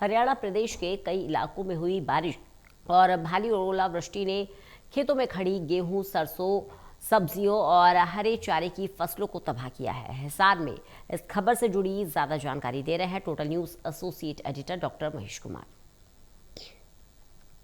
हरियाणा प्रदेश के कई इलाकों में हुई बारिश और भारी ओलावृष्टि ने खेतों में खड़ी गेहूं, सरसों, सब्जियों और हरे चारे की फसलों को तबाह किया है। हिसार में इस खबर से जुड़ी ज्यादा जानकारी दे रहे हैं total news associate editor doctor Mahesh Kumar.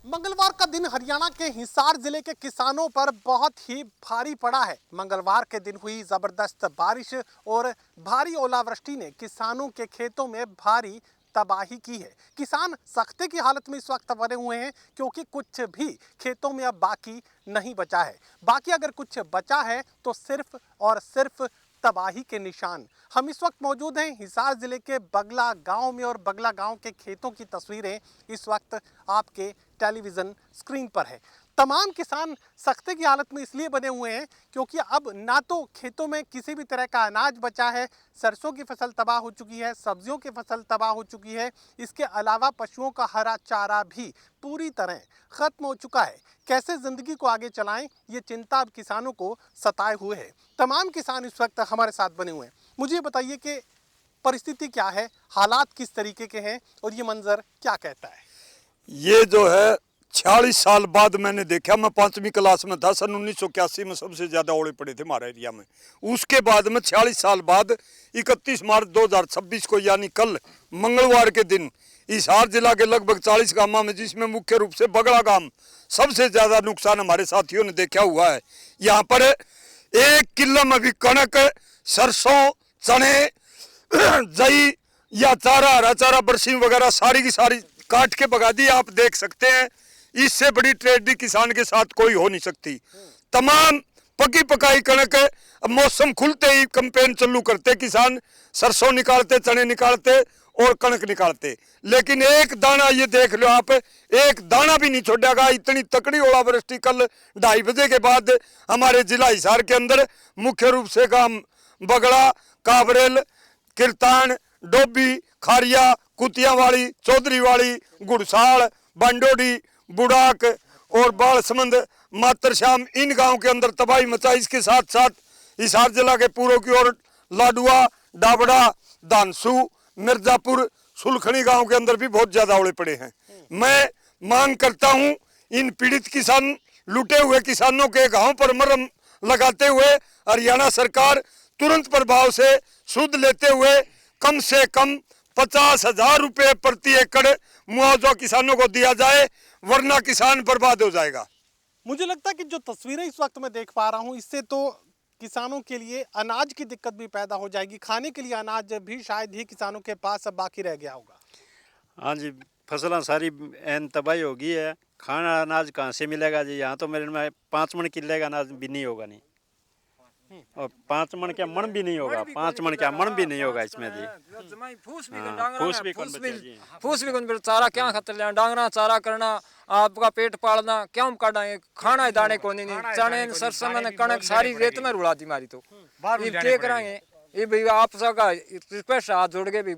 मंगलवार का दिन हरियाणा के हिसार जिले के किसानों पर बहुत ही भारी पड़ा है। मंगलवार के दिन हुई जबरदस्त बारिश और भारी ओलावृष्टि ने किसानों के खेतों में भारी तबाही की है। किसान सख्ते की हालत में इस वक्त बने हुए हैं क्योंकि कुछ भी खेतों में अब बाकी नहीं बचा है। बाकी अगर कुछ बचा है तो सिर्फ और सिर्फ तबाही के निशान। हम इस वक्त मौजूद हैं हिसार जिले के बगला गांव में और बगला गांव के खेतों की तस्वीरें इस वक्त आपके टेलीविज़न स्क्रीन पर है। तमाम किसान सख्ते की हालत में इसलिए बने हुए हैं क्योंकि अब ना तो खेतों में किसी भी तरह का अनाज बचा है, सरसों की फसल तबाह हो चुकी है, सब्जियों की फसल तबाह हो चुकी है। इसके अलावा पशुओं का हरा चारा भी पूरी तरह खत्म हो चुका है। कैसे ज़िंदगी को आगे चलाएं, ये चिंता अब किसानों को सताए हुए है। तमाम किसान इस वक्त हमारे साथ बने हुए हैं। मुझे बताइए कि परिस्थिति क्या है, हालात किस तरीके के हैं और ये मंजर क्या कहता है। ये जो है 46 साल बाद मैंने देखा। मैं 5वीं क्लास में था, सन 1981 में सबसे ज़्यादा ओले पड़े थे हमारे एरिया में। उसके बाद में 46 साल बाद 31 मार्च 2026 को यानी कल मंगलवार के दिन हिसार जिला के लगभग 40 गांवों में, जिसमें मुख्य रूप से बगड़ा गांव सबसे ज़्यादा नुकसान हमारे साथियों ने देखा हुआ है। यहाँ पर 1 किलो में भी कणक, सरसों, चने, जई या चारा, हरा चारा, बरसीम वगैरह सारी की सारी काट के भगा दी। आप देख सकते हैं, इससे बड़ी ट्रेजेडी किसान के साथ कोई हो नहीं सकती। तमाम पकी पकाई कणक मौसम खुलते ही कैंपेन चालू करते, किसान सरसों निकालते, चने निकालते और कणक निकालते, लेकिन एक दाना, ये देख लो आप, एक दाना भी नहीं छोड़ेगा। इतनी तकड़ी ओलावृष्टि कल 2:30 बजे के बाद हमारे जिला हिसार के अंदर मुख्य रूप से गांव बगड़ा, काबरेल, किरतान, डोबी, खारिया, कुतियावाड़ी, चौधरीवाड़ी, गुड़साल, बांडोडी, बुड़ाक और बालसमंद, मातरश्याम, इन गांव के अंदर तबाही मचाई। इसके साथ साथ हिसार जिला के पूर्व की ओर लाडुआ, डाबड़ा, दानसू, मिर्जापुर, सुलखनी गांव के अंदर भी बहुत ज्यादा ओले पड़े हैं। मैं मांग करता हूं, इन पीड़ित किसान, लूटे हुए किसानों के गांव पर मरहम लगाते हुए हरियाणा सरकार तुरंत प्रभाव से सूद लेते हुए कम से कम 50,000 रुपये प्रति एकड़ मुआवजा किसानों को दिया जाए, वरना किसान बर्बाद हो जाएगा। मुझे लगता है कि जो तस्वीरें इस वक्त मैं देख पा रहा हूं, इससे तो किसानों के लिए अनाज की दिक्कत भी पैदा हो जाएगी। खाने के लिए अनाज भी शायद ही किसानों के पास अब बाकी रह गया होगा। हाँ जी, फसलें सारी एन तबाही हो गई है। खाना अनाज कहाँ से मिलेगा जी? यहाँ तो मेरे में 5 मन किले का अनाज भी नहीं होगा नहीं, और 5 मन क्या मन भी नहीं होगा, 5 मन क्या मन भी नहीं होगा इसमें जी। फूस भी कौन चारा क्या खतर लिया, डांगरा चारा करना, आपका पेट पालना क्या काटना है, खाना है दाने को नहीं, चने सरसों में कणक सारी रेत में रुला दी मारी। तो ये क्या करेंगे? ये भाई आप सबका रिक्वेस्ट हाथ जोड़ के भी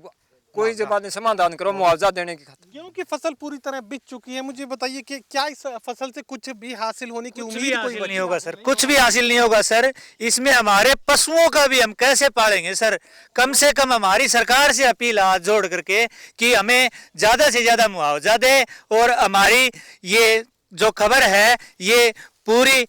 कोई जब बात समाधान करो मुआवजा देने की खातिर। गेहूं की फसल पूरी तरह बिक चुकी है। मुझे बताइए कि क्या इस फसल से कुछ भी हासिल होने की उम्मीद कोई नहीं होगा सर? कुछ भी हासिल नहीं होगा सर। इसमें हमारे पशुओं का भी हम कैसे पालेंगे सर? कम से कम हमारी सरकार से अपील हाथ जोड़ करके कि हमें ज्यादा से ज्यादा मुआवजा दे, और हमारी ये जो खबर है ये पूरी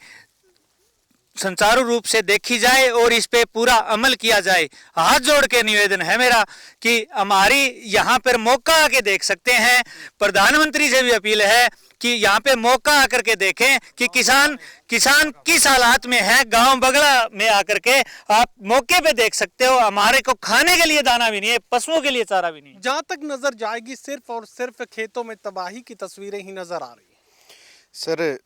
सुचारू रूप से देखी जाए और इस पे पूरा अमल किया जाए। हाथ जोड़ के निवेदन है मेरा कि हमारी यहाँ पर मौका आके देख सकते हैं। प्रधानमंत्री से भी अपील है कि यहाँ पे मौका आकर के देखें कि किसान किस हालात में है। गांव बगड़ा में आकर के आप मौके पे देख सकते हो। हमारे को खाने के लिए दाना भी नहीं है, पशुओं के लिए चारा भी नहीं है। जहाँ तक नजर जाएगी सिर्फ और सिर्फ खेतों में तबाही की तस्वीरें ही नजर आ रही है। सर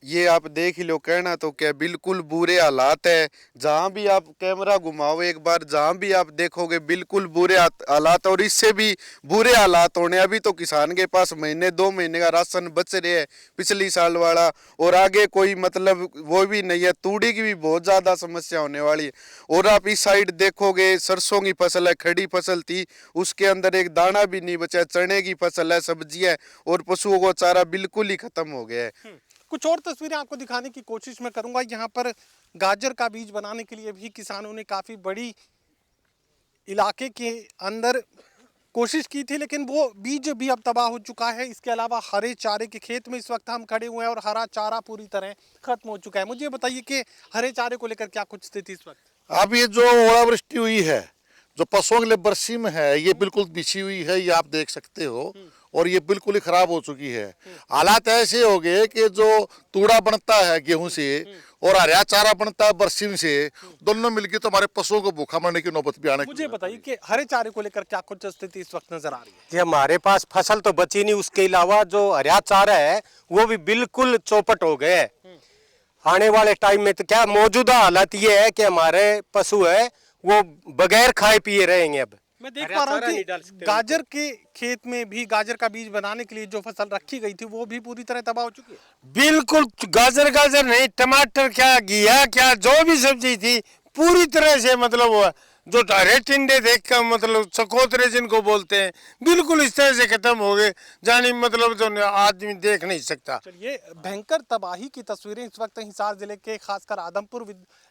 ये आप देख ही लो, कहना तो क्या, बिल्कुल बुरे हालात है। जहाँ भी आप कैमरा घुमाओ एक बार, जहाँ भी आप देखोगे बिल्कुल बुरे हालात, और इससे भी बुरे हालात होने। अभी तो किसान के पास महीने 2 महीने का राशन बच रहे है पिछली साल वाला, और आगे कोई मतलब वो भी नहीं है। तूड़ी की भी बहुत ज़्यादा समस्या होने वाली है। और आप इस साइड देखोगे, सरसों की फसल है, खड़ी फसल थी, उसके अंदर एक दाना भी नहीं बचा। चने की फसल है, सब्जी है, और पशुओं को चारा बिल्कुल ही खत्म हो गया है। कुछ और तस्वीरें आपको दिखाने की कोशिश मैं करूंगा। यहाँ पर गाजर का बीज बनाने के लिए भी किसानों ने काफ़ी बड़ी इलाके के अंदर कोशिश की थी, लेकिन वो बीज भी अब तबाह हो चुका है। इसके अलावा हरे चारे के खेत में इस वक्त हम खड़े हुए हैं और हरा चारा पूरी तरह खत्म हो चुका है। मुझे बताइए कि हरे चारे को लेकर क्या कुछ स्थिति इस वक्त? अब ये जो ओलावृष्टि हुई है, जो पशुओं के लिए बरसीम है, ये बिल्कुल बिछी हुई है, ये आप देख सकते हो, और ये बिल्कुल ही खराब हो चुकी है। हालात ऐसे हो गए कि जो तूड़ा बनता है गेहूं से और हरा चारा बनता है बरसीम से, दोनों मिलकर तो हमारे पशुओं को भूखा मरने की नौबत भी आने की। मुझे बताइए कि हरे चारे को लेकर क्या कुछ स्थिति इस वक्त नजर आ रही है? जी, हमारे पास फसल तो बची नहीं, उसके अलावा जो हरा चारा है वो भी बिल्कुल चौपट हो गए है। आने वाले टाइम में तो क्या मौजूदा हालत ये है कि हमारे पशु है वो बगैर खाए पिए रहेंगे। अब मैं देख पा रहा हूँ कि गाजर के खेत में भी गाजर का बीज बनाने के लिए जो फसल रखी गई थी वो भी पूरी तरह तबाह हो चुकी है। बिल्कुल गाजर नहीं, टमाटर क्या, घिया क्या, जो भी सब्जी थी पूरी तरह से मतलब हुआ, जो हरे टिंडे देख कर मतलब चकोतरे जिनको बोलते हैं, बिल्कुल इस तरह से खत्म हो गए, जानी मतलब जो आदमी देख नहीं सकता। चलिए, भयंकर तबाही की तस्वीरें इस वक्त हिसार जिले के खासकर आदमपुर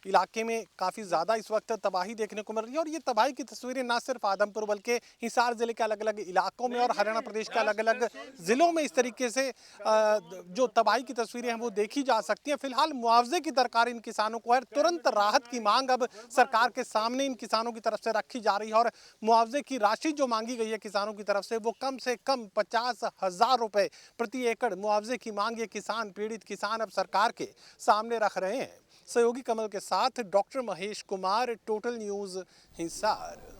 इलाके में काफ़ी ज़्यादा इस वक्त तबाही देखने को मिल रही है। और ये तबाही की तस्वीरें ना सिर्फ आदमपुर बल्कि हिसार जिले के अलग अलग इलाकों में और हरियाणा प्रदेश के अलग अलग ज़िलों में इस तरीके से जो तबाही की तस्वीरें हैं वो देखी जा सकती हैं। फिलहाल मुआवजे की दरकार इन किसानों को है, तुरंत राहत की मांग अब सरकार के सामने इन किसानों की तरफ से रखी जा रही है। और मुआवजे की राशि जो मांगी गई है किसानों की तरफ से वो कम 50,000 रुपए प्रति एकड़ मुआवजे की मांग ये किसान, पीड़ित किसान अब सरकार के सामने रख रहे हैं। सहयोगी कमल के साथ doctor Mahesh Kumar, total news Hisar.